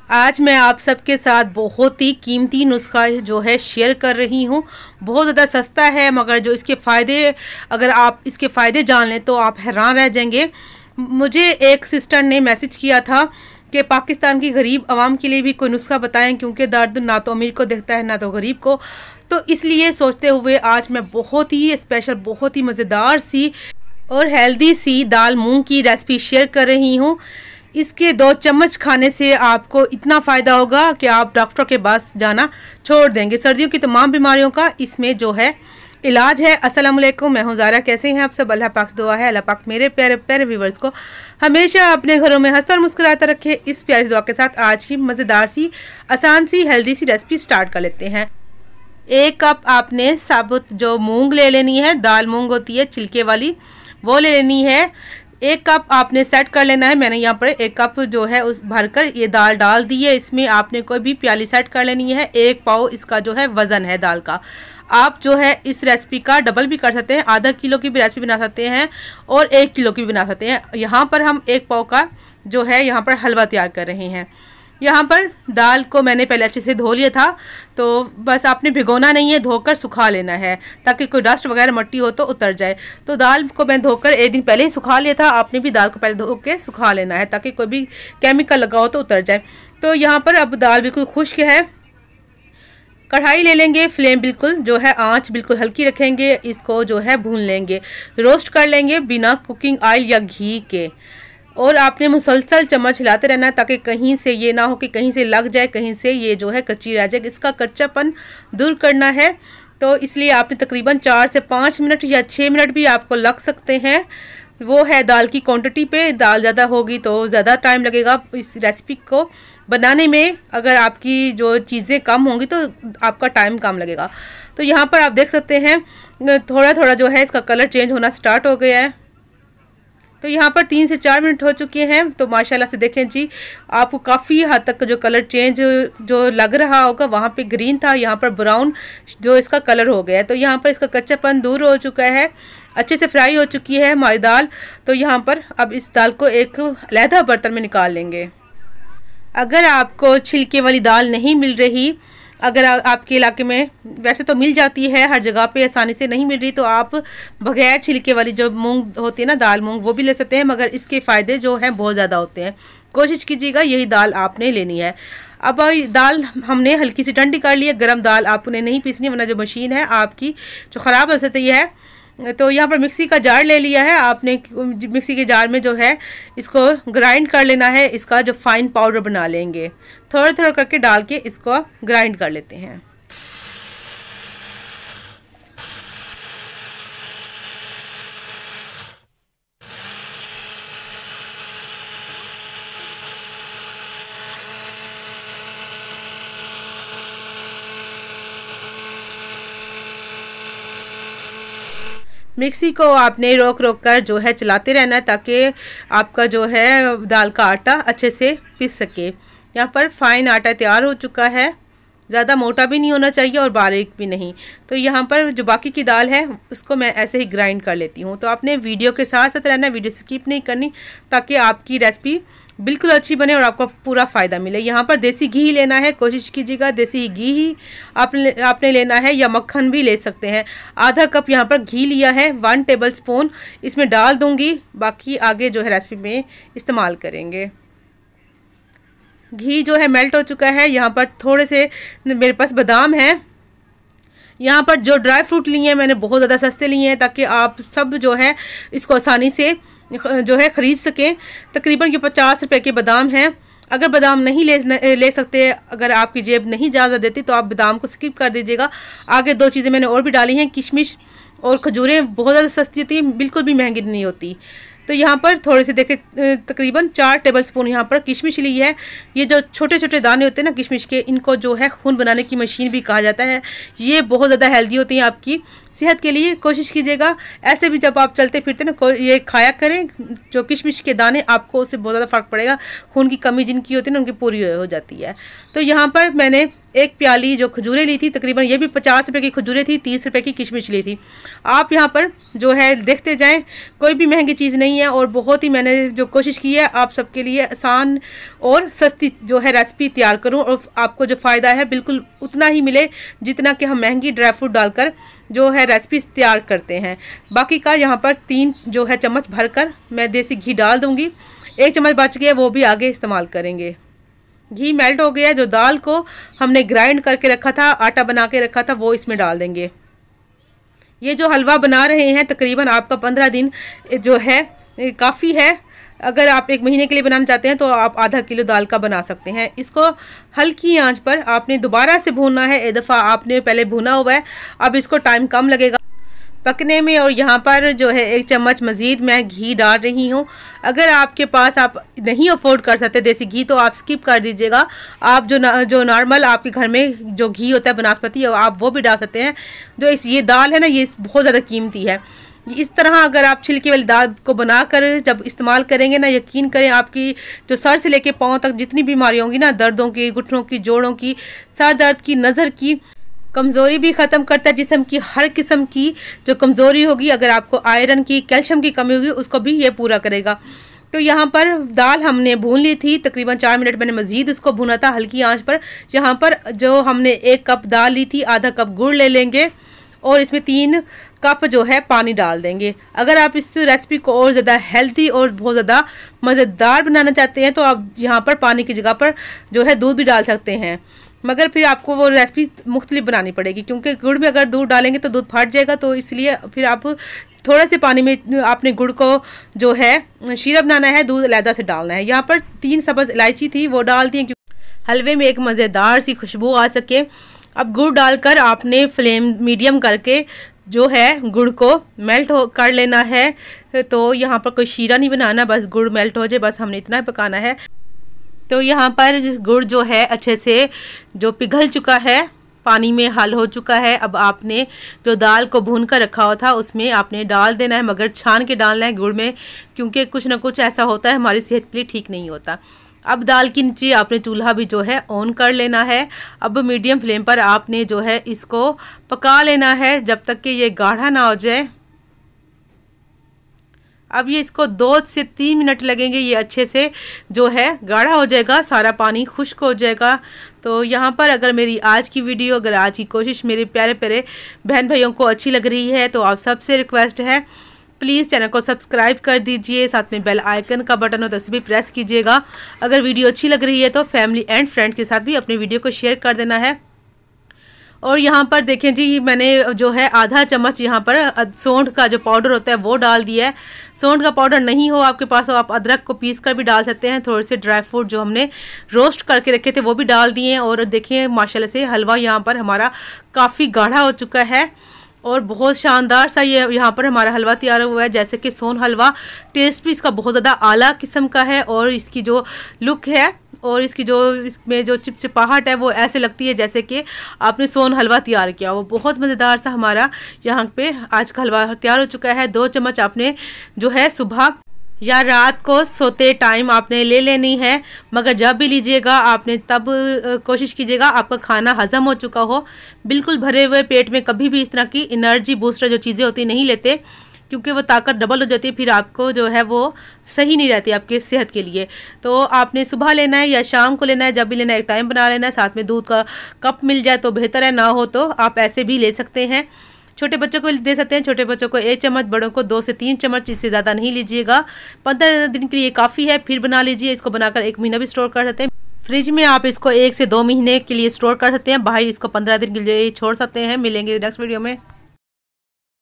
आज मैं आप सबके साथ बहुत ही कीमती नुस्खा जो है शेयर कर रही हूँ। बहुत ज़्यादा सस्ता है, मगर जो इसके फ़ायदे, अगर आप इसके फ़ायदे जान लें तो आप हैरान रह जाएंगे। मुझे एक सिस्टर ने मैसेज किया था कि पाकिस्तान की गरीब आवाम के लिए भी कोई नुस्खा बताएं, क्योंकि दर्द ना तो अमीर को देखता है ना तो गरीब को। तो इसलिए सोचते हुए आज मैं बहुत ही स्पेशल, बहुत ही मज़ेदार सी और हेल्दी सी दाल मूंग की रेसिपी शेयर कर रही हूँ। इसके 2 चम्मच खाने से आपको इतना फ़ायदा होगा कि आप डॉक्टर के पास जाना छोड़ देंगे। सर्दियों की तमाम बीमारियों का इसमें जो है इलाज है। अस्सलाम वालेकुम, मैं हूँ ज़ारा। कैसे हैं आप सब? अल्लाह पाक से दुआ है अल्लाह पाक मेरे प्यारे प्यारे व्यूवर्स को हमेशा अपने घरों में हंसता और मुस्कुराता रखे। इस प्यारी दुआ के साथ आज की मज़ेदार सी, आसान सी, हेल्दी सी रेसिपी स्टार्ट कर लेते हैं। 1 कप आपने साबुत जो मूंग ले लेनी है, दाल मूंग होती है छिलके वाली, वो ले लेनी है। 1 कप आपने सेट कर लेना है। मैंने यहाँ पर 1 कप जो है उस भरकर ये दाल डाल दी है। इसमें आपने कोई भी प्याली सेट कर लेनी है। 1 पाव इसका जो है वज़न है दाल का। आप जो है इस रेसिपी का डबल भी कर सकते हैं, आधा किलो की भी रेसिपी बना सकते हैं और 1 किलो की भी बना सकते हैं। यहाँ पर हम 1 पाव का जो है यहाँ पर हलवा तैयार कर रहे हैं। यहाँ पर दाल को मैंने पहले अच्छे से धो लिया था, तो बस आपने भिगोना नहीं है, धोकर सुखा लेना है ताकि कोई डस्ट वगैरह मट्टी हो तो उतर जाए। तो दाल को मैं धोकर 1 दिन पहले ही सुखा लिया था। आपने भी दाल को पहले धो के सुखा लेना है ताकि कोई भी केमिकल लगा हो तो उतर जाए। तो यहाँ पर अब दाल बिल्कुल खुश्क है। कढ़ाई ले लेंगे, फ्लेम बिल्कुल जो है आंच बिल्कुल हल्की रखेंगे। इसको जो है भून लेंगे, रोस्ट कर लेंगे बिना कुकिंग ऑयल या घी के। और आपने मुसलसल चम्मच हिलाते रहना है ताकि कहीं से ये ना हो कि कहीं से लग जाए, कहीं से ये जो है कच्ची रह जाए। इसका कच्चापन दूर करना है, तो इसलिए आपने तकरीबन 4 से 5 मिनट या 6 मिनट भी आपको लग सकते हैं। वो है दाल की क्वांटिटी पे। दाल ज़्यादा होगी तो ज़्यादा टाइम लगेगा इस रेसिपी को बनाने में। अगर आपकी जो चीज़ें कम होंगी तो आपका टाइम कम लगेगा। तो यहाँ पर आप देख सकते हैं थोड़ा थोड़ा जो है इसका कलर चेंज होना स्टार्ट हो गया है। तो यहाँ पर 3 से 4 मिनट हो चुके हैं। तो माशाल्लाह से देखें जी, आपको काफ़ी हद तक जो कलर चेंज जो लग रहा होगा, वहाँ पे ग्रीन था, यहाँ पर ब्राउन जो इसका कलर हो गया है। तो यहाँ पर इसका कच्चापन दूर हो चुका है, अच्छे से फ्राई हो चुकी है हमारी दाल। तो यहाँ पर अब इस दाल को एक अलहदा बर्तन में निकाल लेंगे। अगर आपको छिलके वाली दाल नहीं मिल रही, अगर आपके इलाके में, वैसे तो मिल जाती है हर जगह पे, आसानी से नहीं मिल रही, तो आप बगैर छिलके वाली जो मूंग होती है ना, दाल मूंग, वो भी ले सकते हैं। मगर इसके फ़ायदे जो हैं बहुत ज़्यादा होते हैं। कोशिश कीजिएगा यही दाल आपने लेनी है। अब दाल हमने हल्की सी ठंडी कर ली है। गर्म दाल आपने नहीं पीसनी, वरना जो मशीन है आपकी जो ख़राब हो सकती है। तो यहाँ पर मिक्सी का जार ले लिया है आपने। मिक्सी के जार में जो है इसको ग्राइंड कर लेना है। इसका जो फाइन पाउडर बना लेंगे, थोड़ा थोड़ा करके डाल के इसको ग्राइंड कर लेते हैं। मिक्सी को आपने रोक रोक कर जो है चलाते रहना है ताकि आपका जो है दाल का आटा अच्छे से पीस सके। यहाँ पर फाइन आटा तैयार हो चुका है, ज़्यादा मोटा भी नहीं होना चाहिए और बारीक भी नहीं। तो यहाँ पर जो बाकी की दाल है उसको मैं ऐसे ही ग्राइंड कर लेती हूँ। तो आपने वीडियो के साथ साथ रहना, वीडियो स्किप नहीं करनी ताकि आपकी रेसिपी बिल्कुल अच्छी बने और आपको पूरा फ़ायदा मिले। यहाँ पर देसी घी लेना है, कोशिश कीजिएगा देसी घी ही आपने लेना है, या मक्खन भी ले सकते हैं। आधा कप यहाँ पर घी लिया है, 1 टेबल स्पून इसमें डाल दूँगी, बाकी आगे जो है रेसिपी में इस्तेमाल करेंगे। घी जो है मेल्ट हो चुका है। यहाँ पर थोड़े से मेरे पास बादाम हैं। यहाँ पर जो ड्राई फ्रूट लिए हैं मैंने बहुत ज़्यादा सस्ते लिए हैं ताकि आप सब जो है इसको आसानी से जो है ख़रीद सकें। तकरीबन ये 50 रुपए के बादाम हैं। अगर बादाम नहीं ले सकते, अगर आपकी जेब नहीं इजाज़त देती, तो आप बादाम को स्किप कर दीजिएगा। आगे 2 चीज़ें मैंने और भी डाली हैं, किशमिश और खजूरें। बहुत ज़्यादा सस्ती होती है, बिल्कुल भी महंगी नहीं होती। तो यहाँ पर थोड़े से देखें, तकरीबन 4 टेबल स्पून यहाँ पर किशमिश ली है। ये जो छोटे छोटे दाने होते हैं ना किशमिश के, इनको जो है खून बनाने की मशीन भी कहा जाता है। ये बहुत ज़्यादा हेल्दी होती हैं आपकी सेहत के लिए कोशिश कीजिएगा। ऐसे भी जब आप चलते फिरते ना ये खाया करें, जो किशमिश के दाने, आपको उससे बहुत ज़्यादा फ़र्क पड़ेगा। खून की कमी जिनकी होती है ना उनकी पूरी हो जाती है। तो यहाँ पर मैंने एक प्याली जो खजूरें ली थी, तकरीबन ये भी 50 रुपये की खजूरें थी, 30 रुपये की किशमिश ली थी। आप यहाँ पर जो है देखते जाएं, कोई भी महंगी चीज़ नहीं है और बहुत ही मैंने जो कोशिश की है आप सबके लिए आसान और सस्ती जो है रेसिपी तैयार करूं और आपको जो फ़ायदा है बिल्कुल उतना ही मिले जितना कि हम महंगी ड्राई फ्रूट डालकर जो है रेसिपी तैयार करते हैं। बाकी का यहाँ पर 3 जो है चम्मच भरकर मैं देसी घी डाल दूँगी। 1 चम्मच बच गया, वो भी आगे इस्तेमाल करेंगे। घी मेल्ट हो गया, जो दाल को हमने ग्राइंड करके रखा था, आटा बना के रखा था, वो इसमें डाल देंगे। ये जो हलवा बना रहे हैं तकरीबन आपका 15 दिन जो है काफ़ी है। अगर आप 1 महीने के लिए बनाना चाहते हैं तो आप आधा किलो दाल का बना सकते हैं। इसको हल्की आंच पर आपने दोबारा से भूनना है। एक दफ़ा आपने पहले भुना हुआ है, अब इसको टाइम कम लगेगा पकने में। और यहाँ पर जो है 1 चम्मच मज़ीद मैं घी डाल रही हूँ। अगर आपके पास आप नहीं अफोर्ड कर सकते देसी घी तो आप स्किप कर दीजिएगा। आप जो नॉर्मल आपके घर में जो घी होता है बनास्पति, आप वो भी डाल सकते हैं। जो ये दाल है ना, ये बहुत ज़्यादा कीमती है। इस तरह अगर आप छिलके वाली दाल को बनाकर जब इस्तेमाल करेंगे ना, यकीन करें आपकी जो सर से लेके पाँव तक जितनी बीमारी होंगी ना, दर्दों की, घुटनों की, जोड़ों की, सर दर्द की, नज़र की, कमज़ोरी भी ख़त्म करता है। जिस्म की हर किस्म की जो कमज़ोरी होगी, अगर आपको आयरन की, कैल्शियम की कमी होगी, उसको भी ये पूरा करेगा। तो यहाँ पर दाल हमने भून ली थी, तकरीबन 4 मिनट मैंने मज़ीद इसको भुना था हल्की आंच पर। यहाँ पर जो हमने 1 कप दाल ली थी, आधा कप गुड़ ले लेंगे और इसमें 3 कप जो है पानी डाल देंगे। अगर आप इस रेसिपी को और ज़्यादा हेल्दी और बहुत ज़्यादा मज़ेदार बनाना चाहते हैं तो आप यहाँ पर पानी की जगह पर जो है दूध भी डाल सकते हैं, मगर फिर आपको वो रेसिपी मुख्तलिफ बनानी पड़ेगी, क्योंकि गुड़ में अगर दूध डालेंगे तो दूध फट जाएगा। तो इसलिए फिर आप थोड़े से पानी में आपने गुड़ को जो है शीरा बनाना है, दूध अलहदा से डालना है। यहाँ पर 3 सब्ज़ इलायची थी, वो डाल दी क्योंकि हलवे में एक मज़ेदार सी खुशबू आ सके। अब गुड़ डालकर आपने फ्लेम मीडियम करके जो है गुड़ को मेल्ट कर लेना है। तो यहाँ पर कोई शीरा नहीं बनाना, बस गुड़ मेल्ट हो जाए, बस हमने इतना ही पकाना है। तो यहाँ पर गुड़ जो है अच्छे से जो पिघल चुका है, पानी में हल हो चुका है। अब आपने जो दाल को भून कर रखा हुआ था उसमें आपने डाल देना है, मगर छान के डालना है गुड़ में, क्योंकि कुछ ना कुछ ऐसा होता है हमारी सेहत के लिए ठीक नहीं होता। अब दाल के नीचे आपने चूल्हा भी जो है ऑन कर लेना है। अब मीडियम फ्लेम पर आपने जो है इसको पका लेना है जब तक कि ये गाढ़ा ना हो जाए। अब ये इसको 2 से 3 मिनट लगेंगे, ये अच्छे से जो है गाढ़ा हो जाएगा, सारा पानी खुश्क हो जाएगा। तो यहाँ पर अगर मेरी आज की वीडियो, अगर आज की कोशिश मेरे प्यारे प्यारे बहन भाइयों को अच्छी लग रही है तो आप सबसे रिक्वेस्ट है प्लीज़ चैनल को सब्सक्राइब कर दीजिए, साथ में बेल आइकन का बटन हो तो उसे भी प्रेस कीजिएगा। अगर वीडियो अच्छी लग रही है तो फैमिली एंड फ्रेंड्स के साथ भी अपनी वीडियो को शेयर कर देना है। और यहाँ पर देखें जी, मैंने जो है आधा चम्मच यहाँ पर सौंठ का जो पाउडर होता है वो डाल दिया है। सौंठ का पाउडर नहीं हो आपके पास तो आप अदरक को पीस कर भी डाल सकते हैं। थोड़े से ड्राई फ्रूट जो हमने रोस्ट करके रखे थे वो भी डाल दिए हैं। और देखें माशाल्लाह से हलवा यहाँ पर हमारा काफ़ी गाढ़ा हो चुका है और बहुत शानदार सा ये यहाँ पर हमारा हलवा तैयार हुआ है। जैसे कि सोन हलवा, टेस्ट भी इसका बहुत ज़्यादा आला किस्म का है और इसकी जो लुक है और इसकी जो इसमें जो चिपचिपाहट है वो ऐसे लगती है जैसे कि आपने सोन हलवा तैयार किया। वो बहुत मज़ेदार सा हमारा यहाँ पे आज का हलवा तैयार हो चुका है। 2 चम्मच आपने जो है सुबह या रात को सोते टाइम आपने ले लेनी है, मगर जब भी लीजिएगा आपने तब कोशिश कीजिएगा आपका खाना हज़म हो चुका हो। बिल्कुल भरे हुए पेट में कभी भी इस तरह की एनर्जी बूस्टर जो चीज़ें होती नहीं लेते, क्योंकि वो ताकत डबल हो जाती है, फिर आपको जो है वो सही नहीं रहती आपकी सेहत के लिए। तो आपने सुबह लेना है या शाम को लेना है, जब भी लेना है एक टाइम बना लेना है। साथ में दूध का कप मिल जाए तो बेहतर है, ना हो तो आप ऐसे भी ले सकते हैं। छोटे बच्चों को दे सकते हैं, छोटे बच्चों को 1 चम्मच, बड़ों को 2 से 3 चम्मच, इससे ज़्यादा नहीं लीजिएगा। 15 दिन के लिए काफ़ी है, फिर बना लीजिए। इसको बनाकर 1 महीना भी स्टोर कर सकते हैं। फ्रिज में आप इसको 1 से 2 महीने के लिए स्टोर कर सकते हैं, बाहर इसको 15 दिन के लिए छोड़ सकते हैं। मिलेंगे नेक्स्ट वीडियो में।